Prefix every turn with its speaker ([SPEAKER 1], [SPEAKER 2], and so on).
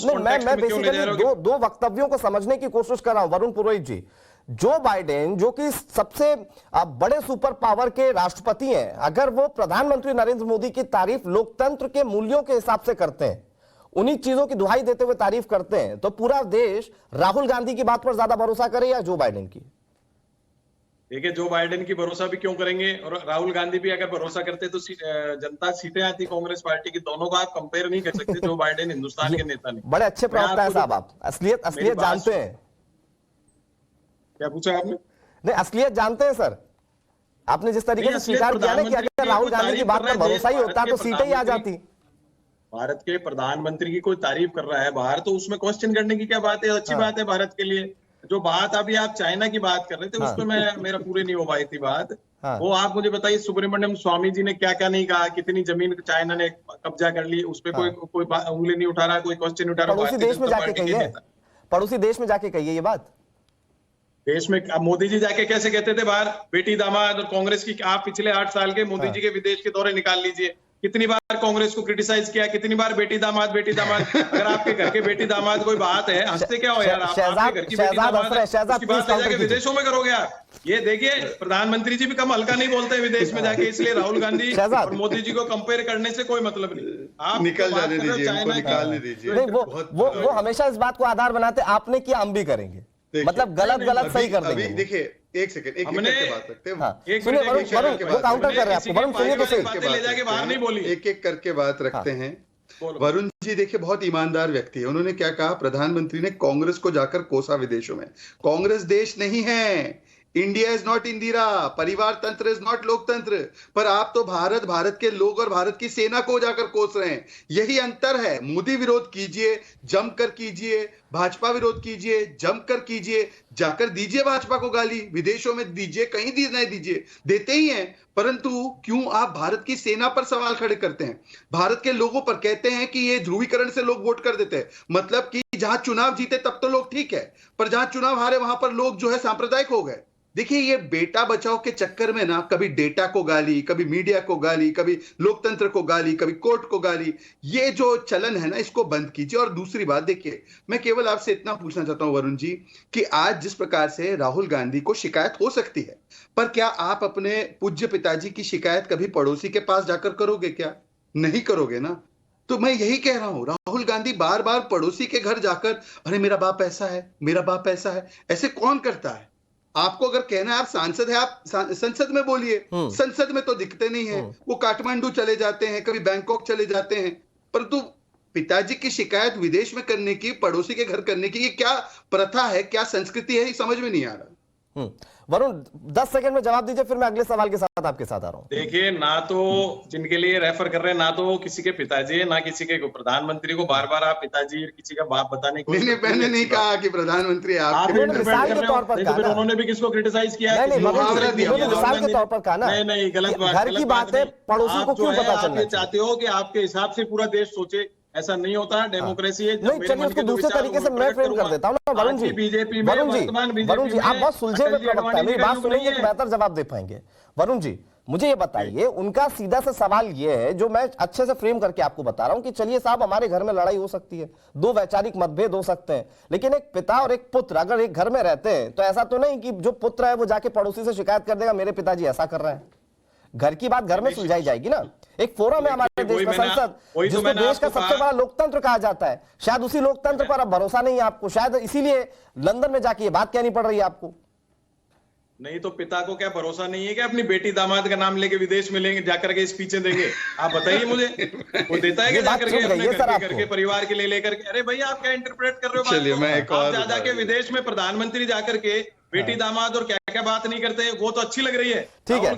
[SPEAKER 1] नहीं, मैं बेसिकली दो वक्तव्यों को समझने की कोशिश कर रहा हूं वरुण पुरोहित जी। जो बाइडेन जो कि सबसे बड़े सुपर पावर के राष्ट्रपति हैं, अगर वो प्रधानमंत्री नरेंद्र मोदी की तारीफ लोकतंत्र के मूल्यों के हिसाब से करते हैं, उन्हीं चीजों की दुहाई देते हुए तारीफ करते हैं, तो पूरा देश राहुल गांधी की बात पर ज्यादा भरोसा करे या जो बाइडेन की?
[SPEAKER 2] देखिए, जो बाइडेन की भरोसा भी क्यों करेंगे, और राहुल गांधी भी अगर भरोसा करते तो जनता सीटें आती कांग्रेस पार्टी की। दोनों का आप कंपेयर नहीं कर सकते। जो बाइडेन हिंदुस्तान के नेता नहीं।
[SPEAKER 1] बड़े अच्छे प्रवक्ता हैं साहब आप, असलियत जानते हैं।
[SPEAKER 2] क्या पूछा आपने?
[SPEAKER 1] नहीं, असलियत जानते हैं सर। आपने जिस तरीके से स्वीकार किया ना कि अगर राहुल गांधी की बात पर भरोसा ही होता तो सीटें ही आ जाती।
[SPEAKER 2] भारत के प्रधानमंत्री की कोई तारीफ कर रहा है बाहर, तो उसमें क्वेश्चन करने की क्या बात है? अच्छी बात है भारत के लिए। जो बात अभी आप चाइना की बात कर रहे थे, उसमें मेरा पूरी नहीं हो पाई थी बात। वो आप मुझे बताइए, सुब्रमण्यम स्वामी जी ने क्या क्या नहीं कहा, कितनी जमीन चाइना ने कब्जा कर ली, उस पर कोई उंगली नहीं उठा रहा, कोई क्वेश्चन नहीं उठा रहा।
[SPEAKER 1] पड़ोसी देश में जाके कहिए, पड़ोसी देश में जाके कहिए ये बात।
[SPEAKER 2] देश में अब मोदी जी जाके कैसे कहते थे बाहर, बेटी दामाद और कांग्रेस की? आप पिछले 8 साल के मोदी जी के विदेश के दौरे निकाल लीजिए, कितनी बार कांग्रेस को क्रिटिसाइज किया, कितनी बार बेटी दामाद बेटी दामाद। अगर आपके घर के बेटी दामाद कोई बात है, हंसते क्या हो यार? आपके घर की बेटी दामाद उसकी बात ले जाके विदेशों में करोगे आप? ये देखिए, प्रधानमंत्री जी भी कम हल्का नहीं बोलते हैं विदेश में जाके। इसलिए राहुल गांधी और मोदी जी को कंपेयर करने से कोई मतलब नहीं। आप
[SPEAKER 3] निकल जाने दीजिए, उनको निकालने दीजिए।
[SPEAKER 1] वो हमेशा इस बात को आधार बनाते, आपने किया हम भी करेंगे, मतलब गलत सही कर देंगे।
[SPEAKER 3] देखिए, एक सेकंड, एक
[SPEAKER 1] काउंटर कर रहे हैं आपको, वरुण सुनिए तो सही।
[SPEAKER 3] एक एक करके बात रखते हैं। वरुण जी देखिए, बहुत ईमानदार व्यक्ति है। उन्होंने क्या कहा? प्रधानमंत्री ने कांग्रेस को जाकर कोसा विदेशों में। कांग्रेस देश नहीं है, इंडिया इज नॉट इंदिरा, परिवार तंत्र इज नॉट लोकतंत्र। पर आप तो भारत के लोग और भारत की सेना को जाकर कोस रहे हैं। यही अंतर है। मोदी विरोध कीजिए, जमकर कीजिए, भाजपा विरोध कीजिए, जमकर कीजिए, जाकर दीजिए भाजपा को गाली, विदेशों में दीजिए, कहीं नहीं दीजिए, देते ही हैं। परंतु क्यों आप भारत की सेना पर सवाल खड़े करते हैं? भारत के लोगों पर कहते हैं कि ये ध्रुवीकरण से लोग वोट कर देते हैं, मतलब कि जहां चुनाव जीते तब तो लोग ठीक है, पर जहां चुनाव हारे वहां पर लोग जो है सांप्रदायिक हो गए। देखिए, ये बेटा बचाओ के चक्कर में ना कभी डेटा को गाली, कभी मीडिया को गाली, कभी लोकतंत्र को गाली, कभी कोर्ट को गाली, ये जो चलन है ना, इसको बंद कीजिए। और दूसरी बात देखिए, मैं केवल आपसे इतना पूछना चाहता हूं वरुण जी, कि आज जिस प्रकार से राहुल गांधी को शिकायत हो सकती है, पर क्या आप अपने पूज्य पिताजी की शिकायत कभी पड़ोसी के पास जाकर करोगे? क्या नहीं करोगे ना? तो मैं यही कह रहा हूं, राहुल गांधी बार बार पड़ोसी के घर जाकर, अरे मेरा बाप ऐसा है, मेरा बाप ऐसा है, ऐसे कौन करता है? आपको अगर कहना है आप सांसद है, आप संसद में बोलिए। संसद में तो दिखते नहीं है, वो काठमांडू चले जाते हैं, कभी बैंकॉक चले जाते हैं। परंतु पिताजी की शिकायत विदेश में करने की, पड़ोसी के घर करने की, ये क्या प्रथा है, क्या संस्कृति है, ये समझ में नहीं आ रहा।
[SPEAKER 1] वरुण 10 सेकंड में जवाब दीजिए, फिर मैं अगले सवाल के साथ आपके साथ आ रहा हूं।
[SPEAKER 2] देखिए, ना तो जिनके लिए रेफर कर रहे हैं, ना तो किसी के पिताजी है, ना किसी के प्रधानमंत्री को बार बार आप पिताजी किसी का बाप बताने को।
[SPEAKER 3] मैंने नहीं कहा कि प्रधानमंत्री आपके
[SPEAKER 1] मिसाल के तौर पर कहा।
[SPEAKER 2] उन्होंने भी किसको क्रिटिसाइज किया?
[SPEAKER 1] मिसाल के तौर पर कहा ना।
[SPEAKER 2] नहीं, गलत बात।
[SPEAKER 1] घर की बात है, पड़ोसी को क्यों पता चलना?
[SPEAKER 2] आप चाहते हो कि आपके हिसाब से पूरा देश सोचे, ऐसा नहीं होता। डेमोक्रेसी है।
[SPEAKER 1] नहीं, चलिए उसको दूसरे तरीके से मैं फ्रेम कर देता हूं ना वरुण जी।
[SPEAKER 2] बीजेपी में,
[SPEAKER 1] वरुण जी आप बहुत सुलझे हुए प्रवक्ता हैं, मेरी बात सुनेंगे तो बेहतर जवाब दे पाएंगे। वरुण जी, मुझे ये बताइए, उनका सीधा सा सवाल ये है, जो मैं अच्छे से फ्रेम करके आपको बता रहा हूं, कि चलिए साहब, हमारे घर में लड़ाई हो सकती है, दो वैचारिक मतभेद हो सकते हैं, लेकिन एक पिता और एक पुत्र अगर एक घर में रहते हैं, तो ऐसा तो नहीं कि जो पुत्र है वो जाके पड़ोसी से शिकायत कर देगा मेरे पिताजी ऐसा कर रहे हैं। घर की बात घर में सुलझाई जाएगी ना। एक फोरम है हमारे देश में, संसद, जिसको देश का सबसे बड़ा लोकतंत्र कहा जाता है। शायद उसी लोकतंत्र पर अब भरोसा नहीं है आपको, शायद इसीलिए लंदन में जाके ये बात कहनी पड़ रही है आपको।
[SPEAKER 2] नहीं तो पिता को क्या भरोसा नहीं है कि अपनी बेटी दामाद का नाम लेके विदेश में लेंगे, जाकर के स्पीचें देंगे? आप बताइए मुझे, वो देता है कि जाकर के अपने घर के परिवार के लिए लेकर के? अरे भैया, आप क्या इंटरप्रेट कर रहे हो?
[SPEAKER 3] चलिए, मैं एक और
[SPEAKER 2] जाके विदेश में प्रधानमंत्री जाकर के बेटी दामाद और क्या क्या बात नहीं करते, वो तो अच्छी लग रही है।
[SPEAKER 1] ठीक है।